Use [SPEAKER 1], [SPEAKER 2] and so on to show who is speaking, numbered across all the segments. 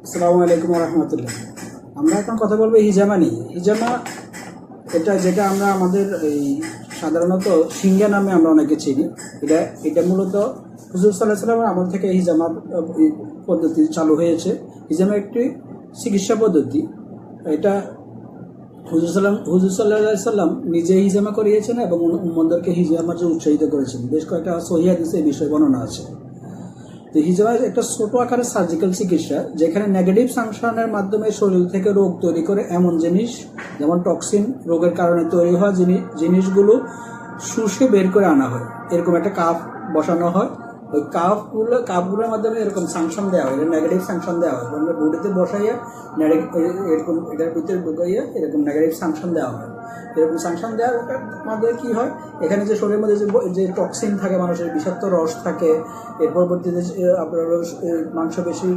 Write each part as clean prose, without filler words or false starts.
[SPEAKER 1] আসসালামু আলাইকুম রহমতুল্লাহ। আমরা এখন কথা বলবো হিজামা নিয়ে। হিজামা যেটা আমরা আমাদের এই সাধারণত সিঙ্গা নামে আমরা অনেকে চিনি। এটা মূলত হুজুর সাল্লাহ সাল্লামের আমল থেকে হিজামা পদ্ধতি চালু হয়েছে। হিজামা একটি চিকিৎসা পদ্ধতি। এটা হুজুর সাল্লাহ সাল্লাম নিজে হিজামা করিয়েছেন এবং উম্মদেরকে হিজামার জন্য উৎসাহিত করেছেন। বেশ কয়েকটা সহিহ হাদিসে এই বিষয়ে বর্ণনা আছে। তো হিজামা একটা ছোট আকারের সার্জিক্যাল চিকিৎসা, যেখানে নেগেটিভ সাংশনের মাধ্যমে শরীর থেকে রোগ তৈরি করে এমন জিনিস, যেমন টক্সিন, রোগের কারণে তৈরি হওয়া জিনিসগুলো শুষে বের করে আনা হয়। এরকম একটা কাপ বসানো হয়। ওই কাপগুলোর মাধ্যমে এরকম সাংশন দেওয়া হয়, নেগেটিভ সাংশন দেওয়া হয়। আমরা বডিতে বসাইয়া এরকম এটার ভিতরে ঢুকাইয়া এরকম নেগেটিভ সাংশন দেওয়া হয়। এরকম সাংশন দেওয়ার মাধ্যমে কী হয়, এখানে যে শরীরের মধ্যে যে টক্সিন থাকে, মানুষের বিষাক্ত রস থাকে, এর পরবর্তীতে আপনার মাংসপেশির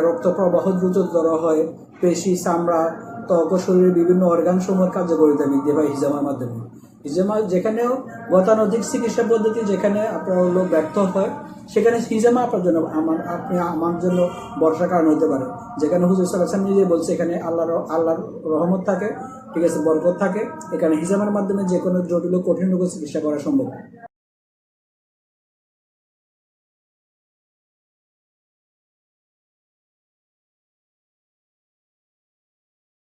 [SPEAKER 1] রক্ত প্রবাহ দ্রুততর হয়, পেশি, চামড়া, ত্বক ও শরীরের বিভিন্ন অর্গান সমূহের কার্যকারিতা বৃদ্ধি পায় হিজামার মাধ্যমে। হিজামা যেখানেও গতানুগতিক চিকিৎসা পদ্ধতি যেখানে আপনার ব্যর্থ হয়, সেখানে হিজামা আপনার জন্য আমার জন্য বর্ষার কারণ হতে পারে। যেখানে হুজুর সাল্লাল্লাহু আলাইহি ওয়াসাল্লাম নিজে বলছে এখানে আল্লাহর রহমত থাকে, ঠিক আছে, বরকত থাকে। এখানে হিজামার মাধ্যমে যে কোনো জটিল ও কঠিন রোগের চিকিৎসা করা সম্ভব।